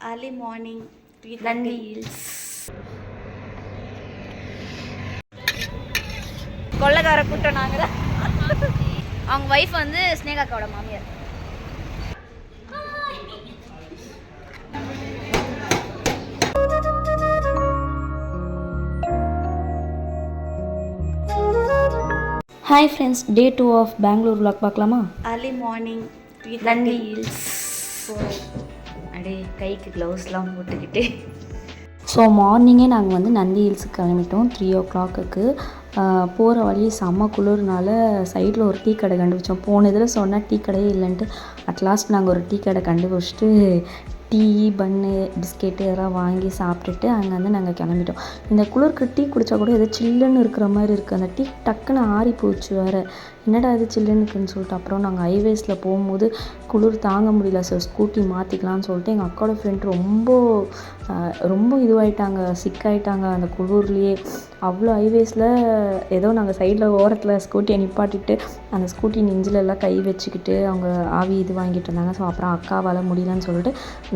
early morning. Nandi Hills. கொள்ளக்கார கூட்டம் நாங்கள் தான். அவங்க ஒய்ஃப் வந்து ஸ்னேகாக்காவோட மாமியார். Hi friends, day 2 of Bangalore vlog பார்க்கலாமா? early morning. நந்தி ஹில்ஸ். அப்படியே கைக்கு க்ளவுஸ்லாம் போட்டுக்கிட்டு ஸோ மார்னிங்கே நாங்கள் வந்து நந்தி ஹில்ஸுக்கு கிளம்பிட்டோம் 3 o'clock. போகிற வழி செம்ம குளிர்னால சைடில் ஒரு டீ கடை கண்டுபிடிச்சோம். போன இதில் சொன்னால் டீ கடையே இல்லைன்ட்டு அட்லாஸ்ட் நாங்கள் ஒரு டீ கடை கண்டுபிடிச்சிட்டு டீ பன்னு பிஸ்கெட்டு இதெல்லாம் வாங்கி சாப்பிட்டுட்டு அங்கே வந்து நாங்கள் கிளம்பிட்டோம். இந்த குளிருக்கு டீ குடித்தா கூட ஏதோ சில்லுன்னு இருக்கிற மாதிரி இருக்குது. அந்த டீ டக்குன்னு ஆறி போச்சு வேறு. என்னடா இது சில்லுன்னு இருக்குன்னு சொல்லிட்டு அப்புறம் நாங்கள் ஹைவேஸில் போகும்போது குளிர் தாங்க முடியல. சார் ஸ்கூட்டி மாற்றிக்கலான்னு சொல்லிட்டு எங்கள் அக்காவோட ஃப்ரெண்ட் ரொம்ப இதுவாகிட்டாங்க, சிக்காயிட்டாங்க அந்த குளிர்லேயே. அவ்வளோ ஹைவேஸில் ஏதோ நாங்கள் சைடில் ஓரத்தில் ஸ்கூட்டியை நிப்பாட்டிட்டு அந்த ஸ்கூட்டி நெஞ்சில் எல்லாம் கை வச்சுக்கிட்டு அவங்க ஆவி இது வாங்கிட்டு இருந்தாங்க. ஸோ அப்புறம் அக்காவால் முடியலன்னு சொல்லிட்டு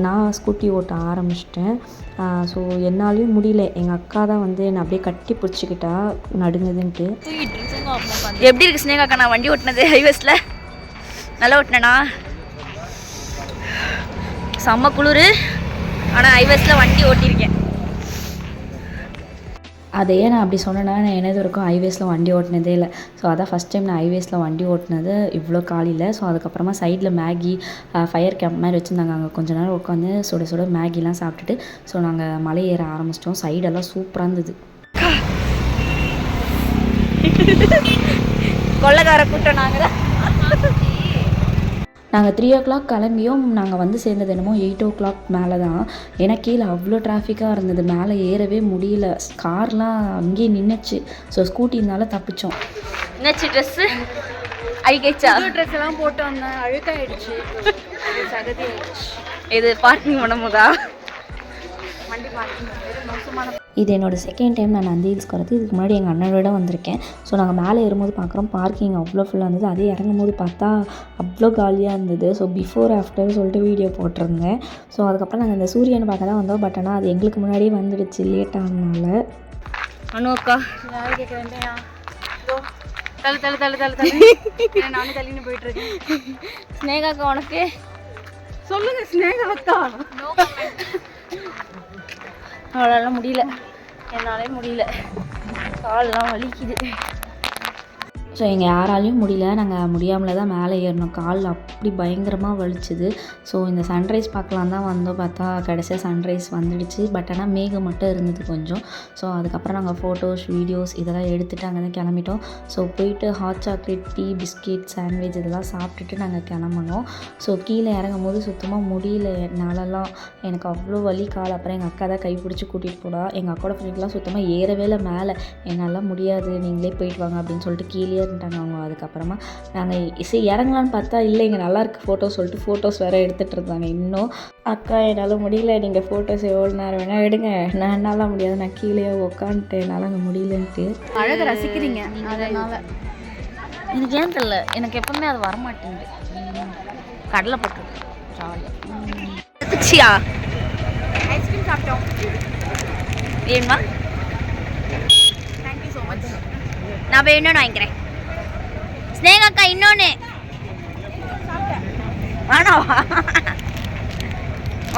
நான் ஸ்கூட்டி ஓட்ட ஆரம்பிச்சிட்டேன். ஸோ என்னாலையும் முடியல. எங்கள் அக்கா தான் வந்து என்னை அப்படியே கட்டி பிடிச்சிக்கிட்டா நடுங்குதுன்ட்டு. எப்படி இருக்கு ஸ்னேகாக்கா நான் வண்டி ஓட்டினது ஹைவேஸில்? நல்லா ஓட்டினேண்ணா. செம்ம குளிர், ஆனால் ஹைவேஸில் வண்டி ஓட்டியிருக்கேன். அதையே நான் அப்படி சொன்னேன்னா நான் என்னது வரைக்கும் ஹைவேஸில் வண்டி ஓட்டினதே இல்லை. ஸோ அதான் ஃபஸ்ட் டைம் நான் ஹைவேஸில் வண்டி ஓட்டினது இவ்வளோ காலையில். ஸோ அதுக்கப்புறமா சைடில் மேகி ஃபயர் கேம்ப் மாதிரி வச்சுருந்தாங்க. அங்கே கொஞ்ச நேரம் உட்காந்து சுட சுட மேகிலாம் சாப்பிட்டுட்டு ஸோ நாங்கள் மலை ஏற ஆரம்பிச்சிட்டோம். சைடெல்லாம் சூப்பராக இருந்தது. கொள்ளக்கார கூட்டம் நாங்கள் தான். நாங்கள் 3 o'clock கிளம்பியும் நாங்கள் வந்து சேர்ந்தது என்னமோ 8 o'clock மேலே தான். ஏன்னா கீழே அவ்வளோ டிராஃபிக்காக இருந்தது, மேலே ஏறவே முடியல. கார்லாம் அங்கேயே நின்றுச்சு. ஸோ ஸ்கூட்டினால தப்பிச்சோம். என்னாச்சு ட்ரெஸ்ஸு அழுகிச்சா? ட்ரெஸ் எல்லாம் போட்டு வந்தேன், அழுக்காயிடுச்சு, சகதி ஆயிடுச்சு. இது பார்க்கிங் பண்ணும்போதா? வண்டி பார்க்கிங் மோசமான. இது என்னோடய செகண்ட் டைம் நான் நந்தி ஹில்ஸ்க்கு வரது. இதுக்கு முன்னாடி எங்கள் அண்ணனோட வந்திருக்கேன். ஸோ நாங்கள் மேலே ஏறும்போது பார்க்குறோம் பார்க்கிங் அவ்வளோ ஃபுல்லாக இருந்தது. அதே இறங்கும் போது பார்த்தா அவ்வளோ காலியாக இருந்தது. ஸோ பிஃபோர் ஆஃப்டர் சொல்லிட்டு வீடியோ போட்டிருந்தேன். ஸோ அதுக்கப்புறம் நாங்கள் இந்த சூரியனை பார்க்க தான் வந்தோம். பட் ஆனால் அது எங்களுக்கு முன்னாடியே வந்துடுச்சு லேட் ஆனதுனால. அனுக்கா யாரும் கேட்க வேண்டியா? தள்ளு தள்ளு தள்ளு தள்ளு தள்ளு நானும் தள்ளின்னு போயிட்டுருக்கேன். ஸ்னேகாக்கா உனக்கு சொல்லுங்க ஸ்னேகாக்கா. அவளால முடியல, என்னாலே முடியல, கால்லாம் வலிக்குது. ஸோ எங்கள் யாராலையும் முடியல. நாங்கள் முடியாமல் தான் மேலே ஏறினோம். கால் அப்படி பயங்கரமாக வலிச்சுது. ஸோ இந்த சன்ரைஸ் பார்க்கலாம் தான் வந்தோம். பார்த்தா கடைசியாக சன்ரைஸ் வந்துடுச்சு. பட் ஆனால் மேகம் மட்டும் இருந்தது கொஞ்சம். ஸோ அதுக்கப்புறம் நாங்கள் ஃபோட்டோஸ் வீடியோஸ் இதெல்லாம் எடுத்துகிட்டு அங்கே தான் கிளம்பிட்டோம். ஸோ போயிட்டு hot chocolate, tea, biscuit, sandwich இதெல்லாம் சாப்பிட்டுட்டு நாங்கள் கிளம்பினோம். ஸோ கீழே இறங்கும் போது சுத்தமாக முடியல என்னாலலாம். எனக்கு அவ்வளோ வலி கால். அப்புறம் எங்கள் அக்கா தான் கை பிடிச்சி கூட்டிகிட்டு போடா. எங்கள் அக்காவோட ஃப்ரெண்ட்லாம் சுத்தமாக ஏறவே இல்லை மேலே. என்னால் முடியாது, நீங்களே போயிட்டு வாங்க அப்படின்னு சொல்லிட்டு கீழே இருந்துட்டாங்க அவங்க. அதுக்கப்புறமா நாங்கள் இறங்கலான்னு பார்த்தா இல்லை, இங்கே நல்லாயிருக்கு ஃபோட்டோ சொல்லிட்டு ஃபோட்டோஸ் வேறு எடுத்துகிட்டு இருந்தாங்க. இன்னும் அக்கா என்னால் முடியல, நீங்கள் ஃபோட்டோஸ் எவ்வளோ நேரம் வேணால் எடுங்க, நான் என்னால் முடியாது, நான் கீழே உட்காந்துட்டேன், என்னால் அங்கே முடியலன்ட்டு. அழகை ரசிக்கிறீங்க அதனால். எனக்கு ஏன் தெரியல, எனக்கு எப்பவுமே அது வரமாட்டேங்குது. கடலை போட்டு ஜாலியா ஐஸ்கிரீம் சாப்பிட்டோம். வேணுமா? Thank you so much. நான் போய் இன்னொன்று வாங்கிக்கிறேன். ஸ்னேகாக்கா இன்னொன்று வேணாவா?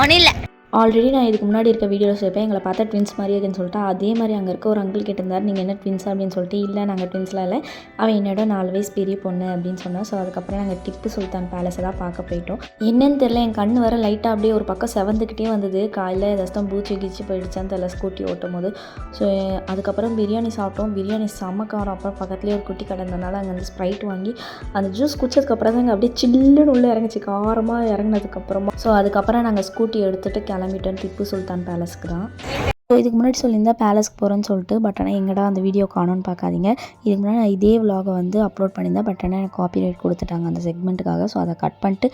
ஒன்றும் இல்லை. ஆல்ரெடி நான் இதுக்கு முன்னாடி இருக்க வீடியோஸ் வைப்பேன். எங்களை பார்த்தா ட்வின்ஸ் மாதிரி இருக்குன்னு சொல்லிட்டு அதே மாதிரி அங்கே இருக்க ஒரு அங்கிள் கேட்டிருந்தார், நீங்கள் என்ன ட்வின்ஸ் அப்படின்னு சொல்லிட்டு. இல்லை நாங்கள் ட்வின்ஸ்லாம் இல்லை, அவன் என்னோட 4 வயசு பெரிய பொண்ணு அப்படின்னு சொன்னோம். ஸோ அதுக்கப்புறம் நாங்கள் டிப்பு சுல்தான் பேலஸை தான் பார்க்க போயிட்டோம். என்னன்னு தெரியல, என் கண் வர லைட்டாக அப்படியே ஒரு பக்கம் செவந்துக்கிட்டே வந்தது. காலையில் ஏதாச்சும் பூச்சி கீச்சு போயிடுச்சான்னு தெரியல ஸ்கூட்டி ஓட்டும் போது. ஸோ அதுக்கப்புறம் பிரியாணி சாப்பிட்டோம். பிரியாணி செம்ம காரம். அப்புறம் பக்கத்துலேயே ஒரு குட்டி கடை இருந்தனால அங்கே வந்து ஸ்ப்ரைட் வாங்கி அந்த ஜூஸ் குடிச்சதுக்கப்புறம் தான் அப்படியே சில்லுன்னு உள்ளே இறங்குச்சு, காரமாக இறங்கினதுக்கப்புறமா. ஸோ அதுக்கப்புறம் நாங்கள் ஸ்கூட்டி எடுத்துகிட்டு கிளம்பிட்டோம் டிப்பு சுல்தான் பேலஸ்க்கு தான். ஸோ இதுக்கு முன்னாடி சொல்லியிருந்தா பேலஸ்க்கு போகிறேன்னு சொல்லிட்டு, பட் ஆனால் எங்கடா அந்த வீடியோ காணோன்னு பார்க்காதீங்க. இதுக்கு முன்னாடி நான் இதே விலாகை வந்து அப்லோட் பண்ணியிருந்தேன், பட் ஆனால் எனக்கு காப்பிரைட் கொடுத்துட்டாங்க அந்த செக்மெண்ட்டுக்காக. ஸோ அதை கட் பண்ணிட்டு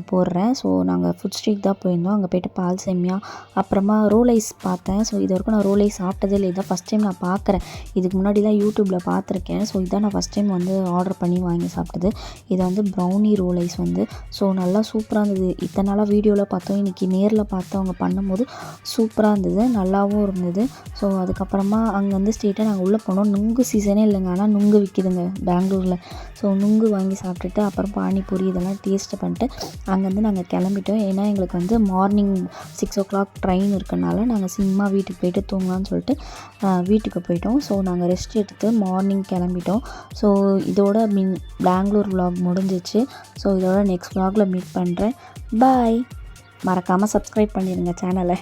போடுறேன். ஸோ நாங்கள் ஃபுட் ஸ்ட்ரீட் தான் போயிருந்தோம். அங்கே போய்ட்டு பால் சேமியா, அப்புறமா ரோல் ஐஸ் பார்த்தேன். ஸோ இது வரைக்கும் நான் ரோல் ஐஸ் சாப்பிட்டதே இல்லை, இதான் ஃபஸ்ட் டைம் நான் பார்க்குறேன். இதுக்கு முன்னாடி தான் யூடியூப்பில் பார்த்துருக்கேன். ஸோ இதான் நான் ஃபஸ்ட் டைம் வந்து ஆர்டர் பண்ணி வாங்கி சாப்பிட்டது. இது வந்து ப்ரௌனி ரோல் ஐஸ் வந்து ஸோ நல்லா சூப்பராக இருந்தது. இத்தனை நாளாக வீடியோவில் பார்த்தோம், இன்றைக்கி நேரில் பார்த்து அவங்க பண்ணும்போது சூப்பராக இருந்தது, நல்லாவும் இருந்தது. ஸோ அதுக்கப்புறமா அங்கே வந்து ஸ்ட்ரெயிட்டாக நாங்கள் உள்ளே போனோம். நுங்கு சீசனே இல்லைங்க, ஆனால் நுங்கு விற்கிதுங்க பெங்களூரில். ஸோ நுங்கு வாங்கி சாப்பிட்டுட்டு அப்புறம் பானிபூரி இதெல்லாம் டேஸ்ட்டு பண்ணிட்டு அங்கேருந்து நாங்கள் கிளம்பிட்டோம். ஏன்னா எங்களுக்கு வந்து மார்னிங் 6 o'clock ட்ரெயின் இருக்கனால நாங்கள் சினிமா வீட்டுக்கு போய்ட்டு தூங்கலான்னு சொல்லிட்டு வீட்டுக்கு போயிட்டோம். ஸோ நாங்கள் ரெஸ்ட் எடுத்து மார்னிங் கிளம்பிட்டோம். ஸோ இதோட பெங்களூர் vlog முடிஞ்சிச்சு. ஸோ இதோட நெக்ஸ்ட் vlogல மீட் பண்ணுறேன். பாய். மறக்காமல் சப்ஸ்கிரைப் பண்ணிடுங்க சேனலை.